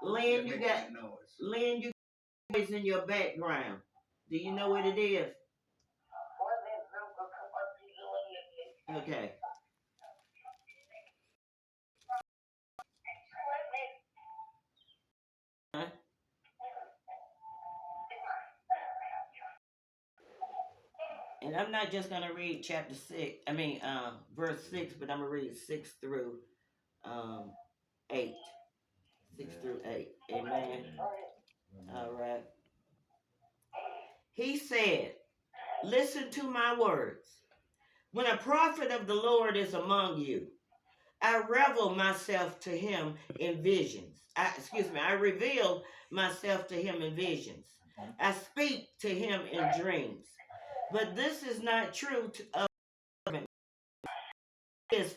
Lynn, you got Lynn, you got noise in your background. Do you know what it is? Okay. Huh? And I'm not just gonna read chapter 6. I mean, verse 6, but I'm gonna read 6 through um 8. 6 through 8. Amen. All right. He said, "Listen to my words. When a prophet of the Lord is among you, I reveal myself to him in visions. I reveal myself to him in visions. I speak to him in dreams. But this is not true of his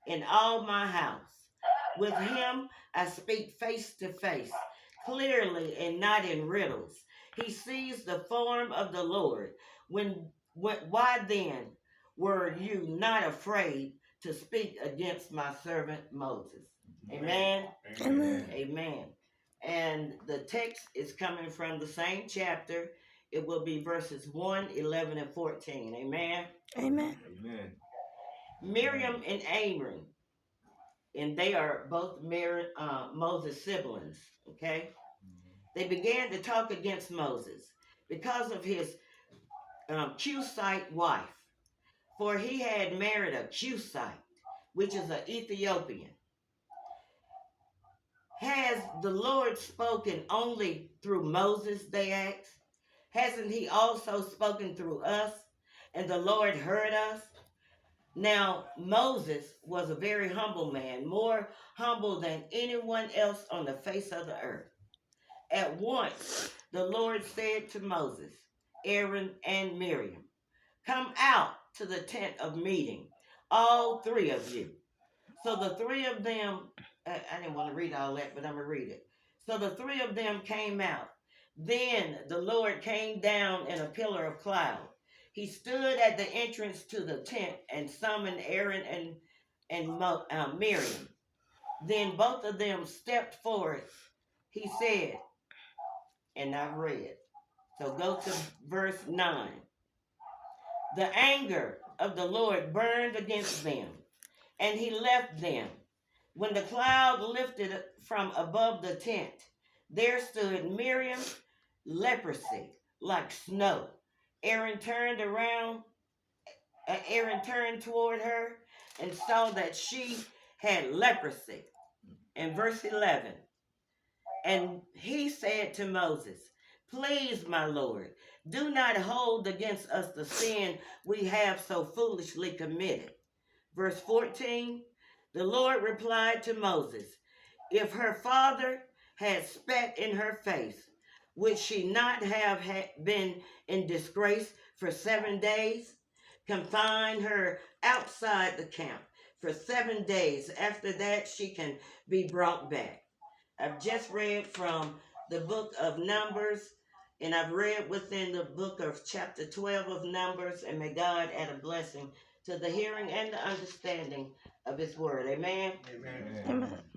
in all my house. With him I speak face to face, clearly and not in riddles. He sees the form of the Lord. Why then were you not afraid to speak against my servant Moses?" Amen. Amen. Amen. And the text is coming from the same chapter. It will be verses 1, 11, and 14. Amen. Amen. Amen. Miriam and Aaron, and they are both Moses' siblings, okay? They began to talk against Moses because of his Cusite wife, for he had married a Cusite, which is an Ethiopian. Has the Lord spoken only through Moses, they asked? Hasn't he also spoken through us, and the Lord heard us? Now, Moses was a very humble man, more humble than anyone else on the face of the earth. At once, the Lord said to Moses, Aaron, and Miriam, "Come out to the tent of meeting, all three of you." So the three of them, I didn't want to read all that, but I'm going to read it. So the three of them came out. Then the Lord came down in a pillar of cloud. He stood at the entrance to the tent and summoned Aaron and Miriam. Then both of them stepped forward. He said, and I read. So go to verse 9. The anger of the Lord burned against them, and he left them. When the cloud lifted from above the tent, there stood Miriam, leprosy like snow. Aaron turned toward her and saw that she had leprosy. And verse 11, and he said to Moses, "Please, my Lord, do not hold against us the sin we have so foolishly committed." Verse 14, the Lord replied to Moses, "If her father had spat in her face, would she not have been in disgrace for 7 days? Confine her outside the camp for 7 days. After that, she can be brought back." I've just read from the book of Numbers, and I've read within the book of chapter 12 of Numbers, and may God add a blessing to the hearing and the understanding of his word. Amen? Amen. Amen.